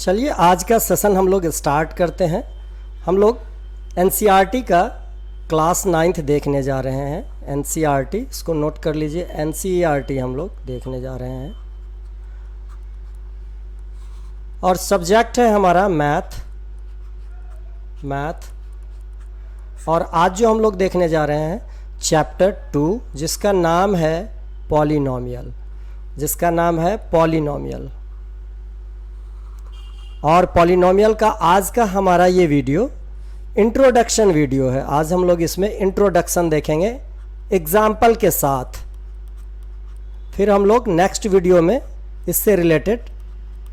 चलिए आज का सेशन हम लोग स्टार्ट करते हैं। हम लोग एनसीईआरटी का क्लास 9th देखने जा रहे हैं। एनसीईआरटी, इसको नोट कर लीजिए, एनसीईआरटी हम लोग देखने जा रहे हैं और सब्जेक्ट है हमारा मैथ। और आज जो हम लोग देखने जा रहे हैं चैप्टर 2 जिसका नाम है पॉलिनोमियल। और पॉलिनोमियल का आज का हमारा ये वीडियो इंट्रोडक्शन वीडियो है। आज हम लोग इसमें इंट्रोडक्शन देखेंगे एग्जाम्पल के साथ, फिर हम लोग नेक्स्ट वीडियो में इससे रिलेटेड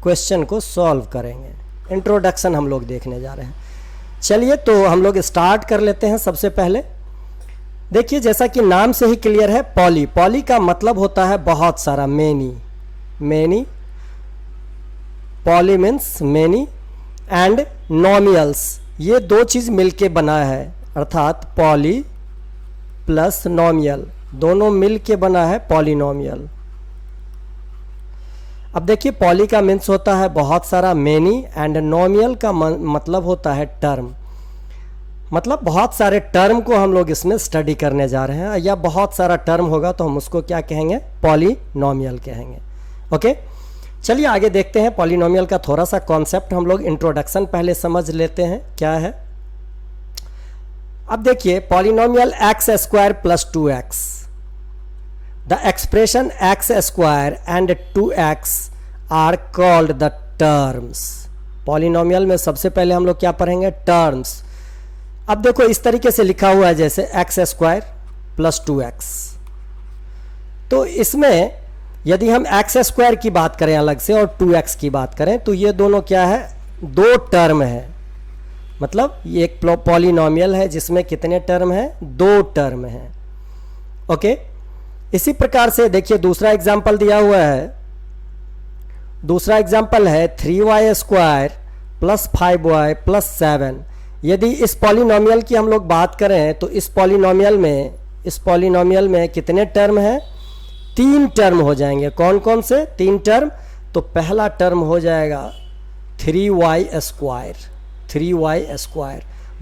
क्वेश्चन को सॉल्व करेंगे। इंट्रोडक्शन हम लोग देखने जा रहे हैं। चलिए तो हम लोग स्टार्ट कर लेते हैं। सबसे पहले देखिए, जैसा कि नाम से ही क्लियर है, पॉली का मतलब होता है बहुत सारा, many. Poly means many and nomials, ये दो चीज़ मिलके बना है, अर्थात पॉली प्लस नोमियल दोनों मिलके बना है पॉलिनोमियल। अब देखिए, पॉली का मीन्स होता है बहुत सारा, मेनी, एंड नोमियल का मतलब होता है टर्म। मतलब बहुत सारे टर्म को हम लोग इसमें स्टडी करने जा रहे हैं, या बहुत सारा टर्म होगा तो हम उसको क्या कहेंगे, पॉलिनोमियल कहेंगे। ओके, चलिए आगे देखते हैं। पॉलिनोमियल का थोड़ा सा कॉन्सेप्ट हम लोग इंट्रोडक्शन पहले समझ लेते हैं क्या है। अब देखिए, polynomial x square plus 2x, the expression x square and 2x are called the terms. Polynomial में सबसे पहले हम लोग क्या पढ़ेंगे, टर्म्स। अब देखो इस तरीके से लिखा हुआ है, जैसे एक्स स्क्वायर प्लस 2x, तो इसमें यदि हम एक्स स्क्वायर की बात करें अलग से और 2x की बात करें तो ये दोनों क्या है, दो टर्म है। मतलब ये एक पॉलिनोमियल है जिसमें कितने टर्म हैं, दो टर्म हैं। ओके, इसी प्रकार से देखिए दूसरा एग्जांपल दिया हुआ है। दूसरा एग्जांपल है 3y square plus 5y plus 7। यदि इस पॉलिनोमियल की हम लोग बात करें तो इस पॉलिनोमियल में कितने टर्म हैं, 3 टर्म हो जाएंगे। कौन कौन से 3 टर्म, तो पहला टर्म हो जाएगा 3y स्क्वायर,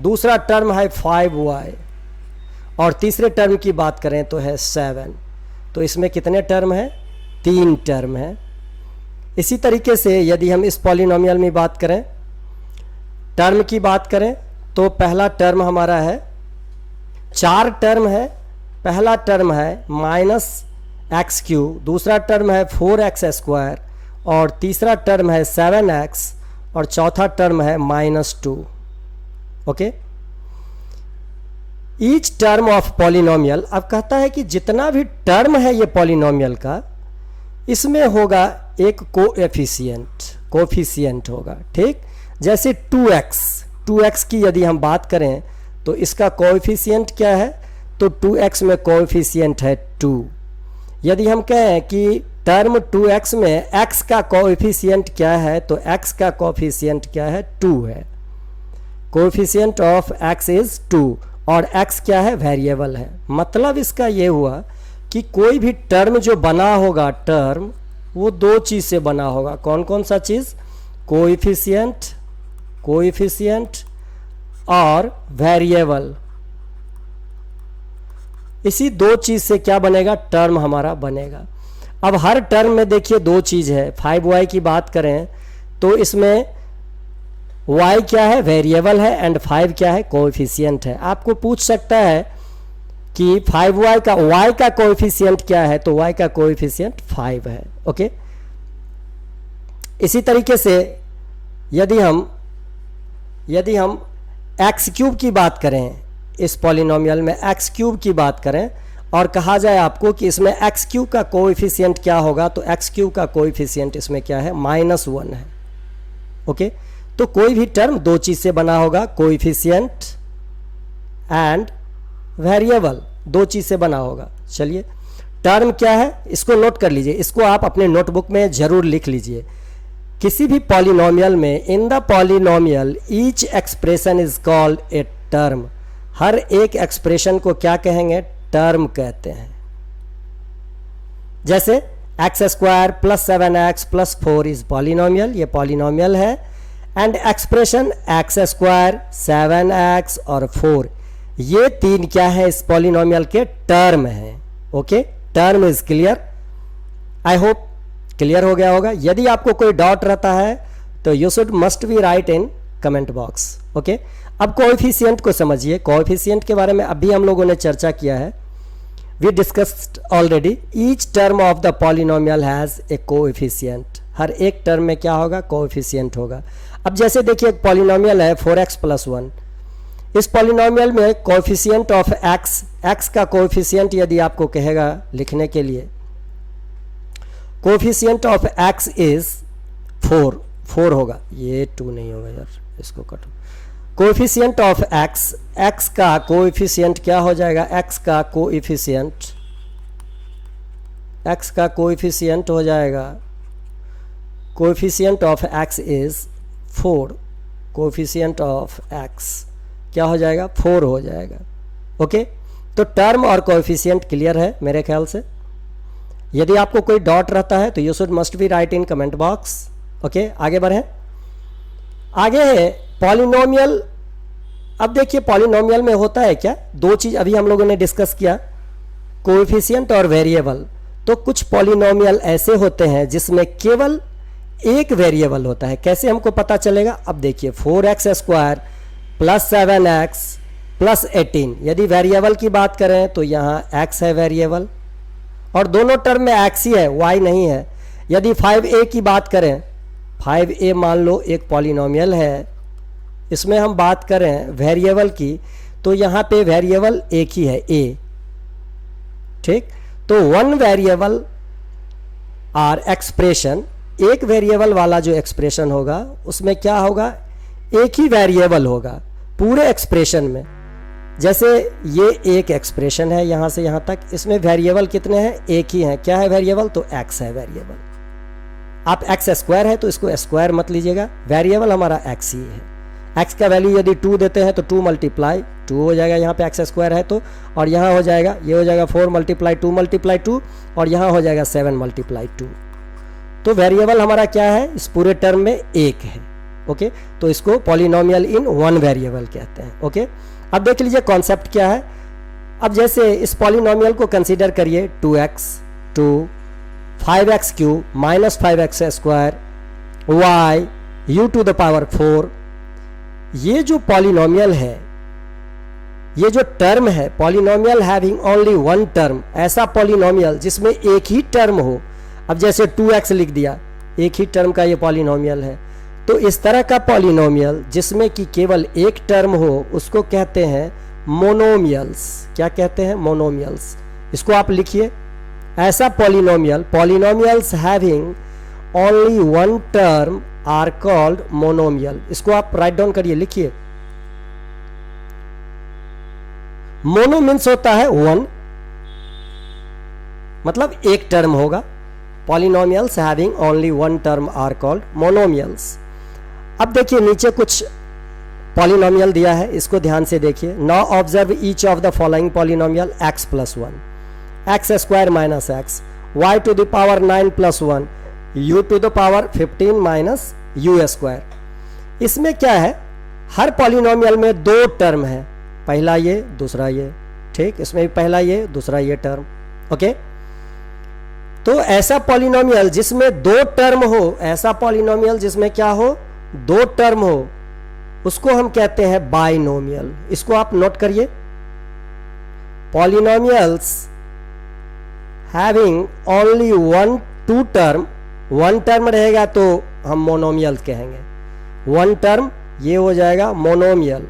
दूसरा टर्म है 5y, और तीसरे टर्म की बात करें तो है 7। तो इसमें कितने टर्म हैं, 3 टर्म हैं। इसी तरीके से यदि हम इस पॉलिनोमियल में बात करें, टर्म की बात करें तो पहला टर्म हमारा है, 4 टर्म है। पहला टर्म है -x3, दूसरा टर्म है 4x स्क्वायर, और तीसरा टर्म है 7x, और चौथा टर्म है -2। Okay, each term of polynomial, अब कहता है कि जितना भी टर्म है ये पॉलिनोमियल का, इसमें होगा एक कोएफिशिएंट होगा। ठीक, जैसे 2x की यदि हम बात करें तो इसका कोएफिशिएंट क्या है, तो 2x में कोएफिशिएंट है 2। यदि हम कहें कि टर्म 2x में x का कोएफिशिएंट क्या है, तो x का कोएफिशिएंट क्या है, 2 है। कोएफिशिएंट ऑफ x इज 2, और x क्या है, वेरिएबल है। मतलब इसका ये हुआ कि कोई भी टर्म जो बना होगा, टर्म वो दो चीज़ से बना होगा। कौन कौन सा चीज़, कोएफिशिएंट और वेरिएबल। इसी दो चीज़ से क्या बनेगा, टर्म हमारा बनेगा। अब हर टर्म में देखिए दो चीज़ है। 5y की बात करें तो इसमें y क्या है, वेरिएबल है, एंड 5 क्या है, कोएफिशिएंट है। आपको पूछ सकता है कि 5y का y का कोएफिशिएंट क्या है, तो y का कोएफिशिएंट 5 है। ओके, इसी तरीके से यदि हम x³ की बात करें, इस पॉलिनोमियल में x³ की बात करें और कहा जाए आपको कि इसमें x³ का कोएफिशिएंट क्या होगा, तो x³ का कोएफिशिएंट इसमें क्या है, -1 है। ओके, तो कोई भी टर्म दो चीज़ से बना होगा, कोएफिशिएंट एंड वेरिएबल, दो चीज़ से बना होगा। चलिए, टर्म क्या है इसको नोट कर लीजिए, इसको आप अपने नोटबुक में ज़रूर लिख लीजिए। किसी भी पॉलिनोमियल में, in the polynomial each expression is called a term. हर एक एक्सप्रेशन को क्या कहेंगे, टर्म कहते हैं। जैसे x² + 7x + 4 इज पॉलिनोमियल, ये पॉलिनोमियल है। And expression x square 7x और 4, ये तीन क्या है इस पॉलिनोमियल के टर्म हैं। Okay, term is clear. I hope clear हो गया होगा। यदि आपको कोई डाउट रहता है तो you should must be write in comment box. Okay, अब कोएफिशिएंट को समझिए। कोएफिशिएंट के बारे में अभी हम लोगों ने चर्चा किया है। We discussed already each term of the polynomial has a coefficient. हर एक टर्म में क्या होगा, कोएफिशिएंट होगा। अब जैसे देखिए एक पॉलिनोमियल है 4x + 1। इस पॉलिनोमियल में कोएफिशिएंट ऑफ x का कोएफिशिएंट यदि आपको कहेगा लिखने के लिए, कोएफिशिएंट ऑफ x इज 4 होगा। ये 2 नहीं होगा यार, इसको कटो। कोएफिशिएंट ऑफ x का कोएफिशिएंट क्या हो जाएगा, x का कोएफिशिएंट हो जाएगा, coefficient of x is 4। Coefficient of x क्या हो जाएगा, 4 हो जाएगा। ओके, तो टर्म और कोएफिशिएंट क्लियर है मेरे ख्याल से। यदि आपको कोई डाउट रहता है तो you should must be write in comment box. Okay, आगे बढ़ें। आगे है पॉलिनोमियल। अब देखिए पॉलिनोमियल में होता है क्या, दो चीज अभी हम लोगों ने डिस्कस किया, कोएफिशिएंट और वेरिएबल। तो कुछ पॉलिनोमियल ऐसे होते हैं जिसमें केवल एक वेरिएबल होता है। कैसे हमको पता चलेगा, अब देखिए 4x² + 7x + 18, यदि वेरिएबल की बात करें तो यहाँ x है वेरिएबल और दोनों टर्म में x ही है, y नहीं है। यदि 5a की बात करें, 5a मान लो एक पॉलिनोमियल है, इसमें हम बात करें वेरिएबल की तो यहाँ पे वेरिएबल एक ही है, a। ठीक, तो वन वेरिएबल आर एक्सप्रेशन, एक वेरिएबल वाला जो एक्सप्रेशन होगा उसमें क्या होगा, एक ही वेरिएबल होगा पूरे एक्सप्रेशन में। जैसे ये एक एक्सप्रेशन है यहाँ से यहाँ तक, इसमें वेरिएबल कितने हैं, एक ही हैं। क्या है वेरिएबल, तो x है वेरिएबल। आप x² है तो इसको स्क्वायर मत लीजिएगा, वेरिएबल हमारा x ही है। x का वैल्यू यदि 2 देते हैं तो 2 × 2 हो जाएगा, यहाँ पे x² है तो, और यहाँ हो जाएगा, ये हो जाएगा 4 × 2 और यहाँ हो जाएगा 7 × 2। तो वेरिएबल हमारा क्या है, इस पूरे टर्म में एक है। ओके, तो इसको पॉलिनोमियल इन वन वेरिएबल कहते हैं। ओके, अब देख लीजिए कॉन्सेप्ट क्या है। अब जैसे इस पॉलिनोमियल को कंसीडर करिए 2x 2 5x³ -5x² y u⁴। ये जो पॉलिनोमियल है, ये जो टर्म है, polynomial having only one term, ऐसा पॉलिनोमियल जिसमें एक ही टर्म हो। अब जैसे 2x लिख दिया, एक ही टर्म का ये पॉलिनोमियल है। तो इस तरह का पॉलिनोमियल जिसमें कि केवल एक टर्म हो उसको कहते हैं मोनोमियल्स। क्या कहते हैं, मोनोमियल्स। इसको आप लिखिए, ऐसा polynomial, polynomials having only one term are called monomial. इसको आप राइट डाउन करिए, लिखिए। मोनो मीन्स होता है वन, मतलब एक टर्म होगा। Polynomials having only one term are called monomials. अब देखिए नीचे कुछ पॉलिनोमियल दिया है, इसको ध्यान से देखिए। Now observe each of the following polynomial x + 1 x² - x y to the power 9 + 1 u to the power 15 - u²। इसमें क्या है, हर पॉलिनोमियल में दो टर्म है, पहला ये दूसरा ये। ठीक, इसमें भी पहला ये दूसरा ये टर्म। ओके, तो ऐसा पॉलिनोमियल जिसमें दो टर्म हो, ऐसा पॉलिनोमियल जिसमें क्या हो, दो टर्म हो, उसको हम कहते हैं बाइनोमियल। इसको आप नोट करिए, polynomials having only two term, one term रहेगा तो हम मोनोमियल कहेंगे। वन टर्म ये हो जाएगा मोनोमियल,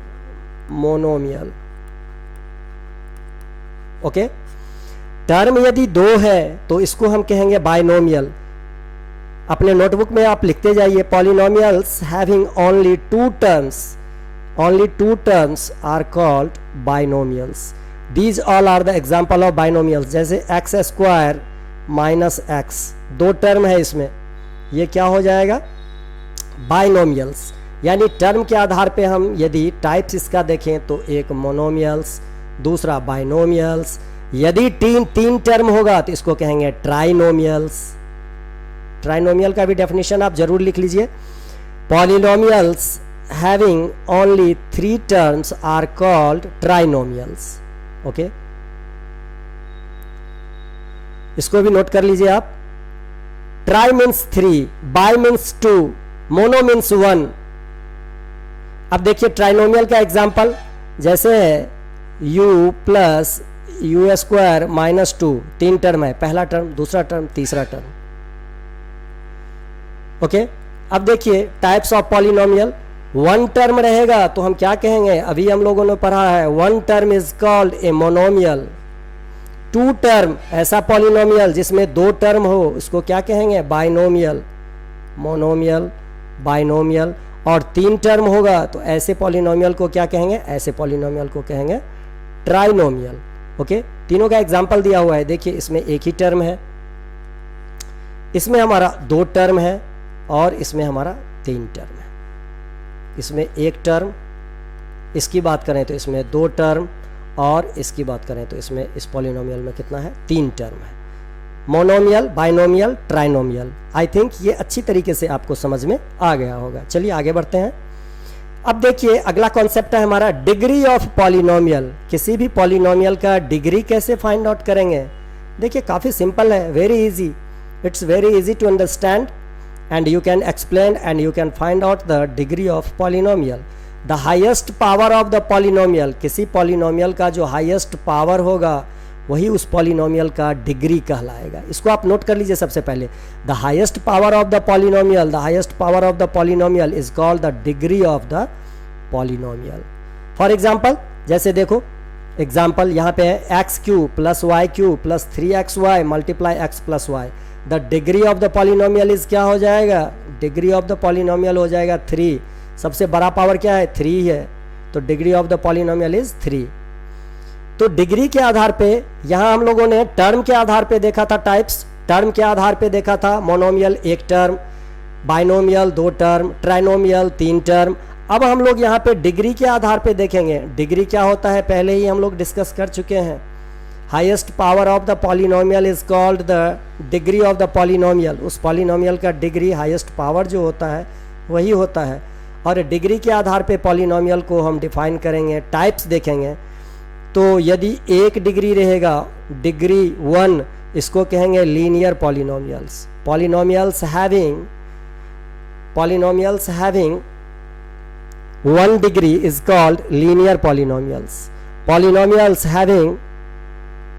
मोनोमियल। ओके, टर्म यदि दो है तो इसको हम कहेंगे बाइनोमियल। अपने नोटबुक में आप लिखते जाइए, polynomials having only two terms are called binomials. These all are the example of binomials. जैसे x² - x, दो टर्म है इसमें, ये क्या हो जाएगा, बाइनोमियल्स। यानी टर्म के आधार पे हम यदि टाइप्स इसका देखें तो एक मोनोमियल्स, दूसरा बाइनोमियल्स। यदि तीन टर्म होगा तो इसको कहेंगे ट्राइनोमियल्स। ट्राइनोमियल का भी डेफिनेशन आप जरूर लिख लीजिए। Polynomials having only 3 terms are called trinomials. Okay, इसको भी नोट कर लीजिए आप. Try means 3, by means 2, mono means 1. अब देखिए ट्राइनोमियल का एग्जाम्पल जैसे है u plus you square minus 2, 3 term है, पहला टर्म, दूसरा टर्म, तीसरा टर्म. ओके, अब देखिए टाइप्स ऑफ पॉलिनोमियल. 1 टर्म रहेगा तो हम क्या कहेंगे, अभी हम लोगों ने पढ़ा है 1 term is called a monomial. 2 term ऐसा पॉलिनोमियल जिसमें 2 टर्म हो उसको क्या कहेंगे, बाइनोमियल. Monomial, binomial. और 3 टर्म होगा तो ऐसे पॉलिनोमियल को क्या कहेंगे, ऐसे पॉलिनोमियल को कहेंगे ट्राइनोमियल. ओके, तीनों का एग्जाम्पल दिया हुआ है. देखिए इसमें एक ही टर्म है, इसमें हमारा 2 टर्म है और इसमें हमारा 3 टर्म है. इसमें 1 टर्म, इसकी बात करें तो इसमें 2 टर्म और इसकी बात करें तो इसमें इस पॉलिनोमियल में कितना है, 3 टर्म है. Monomial, binomial, trinomial. I think ये अच्छी तरीके से आपको समझ में आ गया होगा. चलिए आगे बढ़ते हैं. अब देखिए अगला कॉन्सेप्ट है हमारा डिग्री ऑफ पॉलिनोमियल. किसी भी पॉलिनोमियल का डिग्री कैसे फाइंड आउट करेंगे. देखिए काफ़ी सिंपल है, very easy. It's very easy to understand and you can explain and you can find out the degree of polynomial. The highest power of the polynomial, किसी polynomial का जो highest power होगा वही उस polynomial का degree कहलाएगा. इसको आप नोट कर लीजिए सबसे पहले. The highest power of the polynomial, the highest power of the polynomial is called the degree of the polynomial. For example, जैसे देखो एग्जाम्पल यहाँ पे है x cube plus y cube plus 3xy multiply x plus y. The degree of the polynomial is क्या हो जाएगा, degree of the polynomial हो जाएगा 3. सबसे बड़ा पावर क्या है, 3 है, तो degree of the polynomial is 3. तो डिग्री के आधार पे यहाँ हम लोगों ने टर्म के आधार पे देखा था टाइप्स. टर्म के आधार पे देखा था monomial 1 term, binomial 2 term, trinomial 3 term. अब हम लोग यहाँ पे डिग्री के आधार पे देखेंगे. डिग्री क्या होता है पहले ही हम लोग डिस्कस कर चुके हैं. Highest power of the polynomial is called the degree of the polynomial. उस पॉलिनोमियल का डिग्री, हाईएस्ट पावर जो होता है वही होता है. और डिग्री के आधार पे पॉलिनोमियल को हम डिफाइन करेंगे, टाइप्स देखेंगे. तो यदि 1 डिग्री रहेगा, डिग्री 1, इसको कहेंगे linear polynomials. Polynomials having 1 degree is called linear polynomials. Polynomials having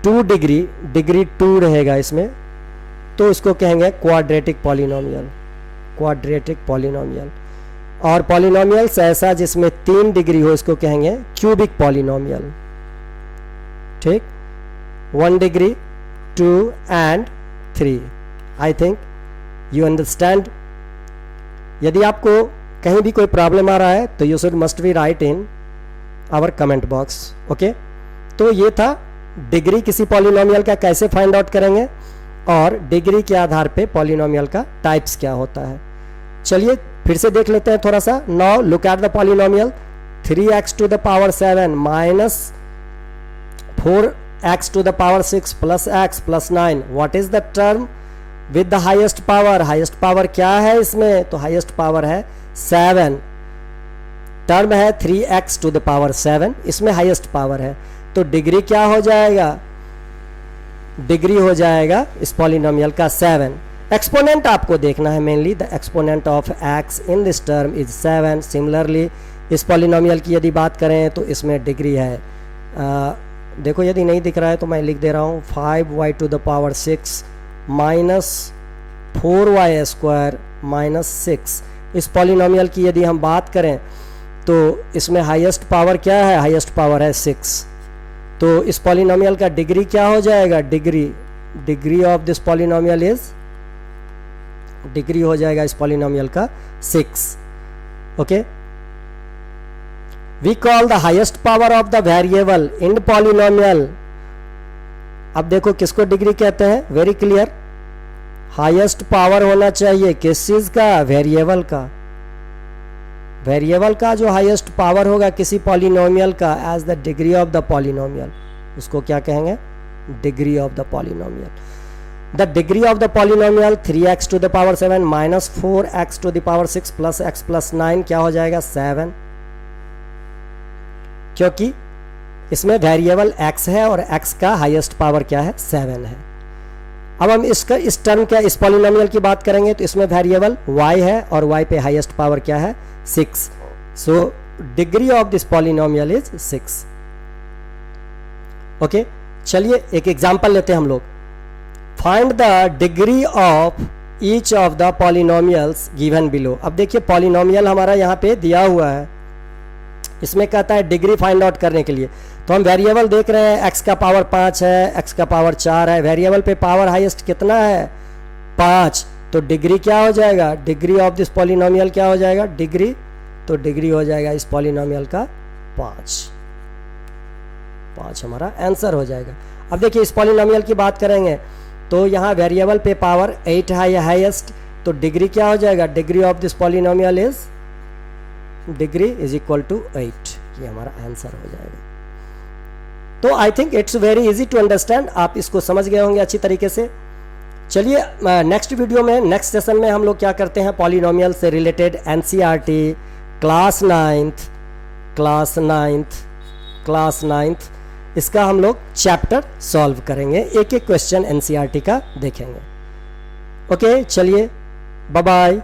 2 degree, degree 2 रहेगा इसमें, तो इसको कहेंगे क्वाड्रेटिक पॉलिनोमियल. Quadratic polynomial. और पॉलिनोमियल्स ऐसा जिसमें 3 डिग्री हो इसको कहेंगे क्यूबिक पॉलिनोमियल. ठीक, 1 degree, 2 and 3. I think you understand. यदि आपको कहीं भी कोई प्रॉब्लम आ रहा है तो you should must be write in our comment box. Okay, तो ये था डिग्री किसी पॉलिनोमियल का कैसे फाइंड आउट करेंगे और डिग्री के आधार पे पॉलिनोमियल का टाइप्स क्या होता है. चलिए फिर से देख लेते हैं थोड़ा सा. Now look at the polynomial. 3x to the power 7 minus 4x to the power 6 plus x plus 9. What is the term with the highest power? Highest power क्या है इसमें, तो हाईएस्ट पावर है 7. टर्म है 3x to the power 7, इसमें highest power है. तो degree क्या हो जाएगा, डिग्री हो जाएगा इस पॉलिनोमियल का 7. एक्सपोनेंट आपको देखना है mainly. The exponent of x in this term is 7. Similarly इस पॉलिनोमियल की यदि बात करें तो इसमें डिग्री है, देखो यदि नहीं दिख रहा है तो मैं लिख दे रहा हूँ 5y to the power 6 minus 4y square minus 6. इस पॉलिनोमियल की यदि हम बात करें तो इसमें हाईएस्ट पावर क्या है, हाईएस्ट पावर है 6. तो इस पॉलिनोमियल का डिग्री क्या हो जाएगा, degree of this polynomial is, degree हो जाएगा इस पॉलिनोमियल का 6. Okay, we call the highest power of the variable in polynomial. अब देखो किसको डिग्री कहते हैं, वेरी क्लियर. हाईएस्ट पावर होना चाहिए किस चीज का, वेरिएबल का. वेरिएबल का जो हाईएस्ट पावर होगा किसी पॉलिनोमियल का as the degree of the polynomial, उसको क्या कहेंगे, degree of the polynomial. The degree of the polynomial 3x to the power 7 minus 4x to the power 6 plus x plus 9 क्या हो जाएगा 7, क्योंकि इसमें वेरिएबल x है और x का हाईएस्ट पावर क्या है 7 है। अब हम इसका इस टर्म क्या इस पॉलिनोमियल की बात करेंगे तो इसमें वेरिएबल y है और y पे हाईएस्ट पावर क्या है 6, so degree of this polynomial is 6। Okay, चलिए एक एग्जांपल लेते हैं हम लोग। Find the degree of each of the polynomials given below. अब देखिए पॉलिनोमियल हमारा यहाँ पे दिया हुआ है, इसमें कहता है डिग्री फाइंड आउट करने के लिए, तो हम वेरिएबल देख रहे हैं x का पावर 5 है, x का पावर 4 है, वेरिएबल पे पावर हाईएस्ट कितना है 5, तो डिग्री क्या हो जाएगा, डिग्री ऑफ दिस पॉलिनोमियल क्या हो जाएगा डिग्री, तो डिग्री हो जाएगा इस पॉलिनोमियल का 5 हमारा आंसर हो जाएगा। अब देखिए इस पॉलिनोमियल की बात करेंगे तो यहाँ वेरिएबल पे पावर 8 है या हाईएस्ट, तो डिग्री क्या हो जाएगा, degree of this polynomial is degree is equal to 8, ये हमारा आंसर हो जाएगा। तो I think it's very easy to understand, आप इसको समझ गए होंगे अच्छी तरीके से। चलिए नेक्स्ट वीडियो में नेक्स्ट सेशन में हम लोग क्या करते हैं, पॉलिनोमियल से रिलेटेड एनसीईआरटी क्लास नाइन्थ इसका हम लोग चैप्टर सॉल्व करेंगे, एक एक क्वेश्चन एनसीईआरटी का देखेंगे। ओके, चलिए बाय बाय।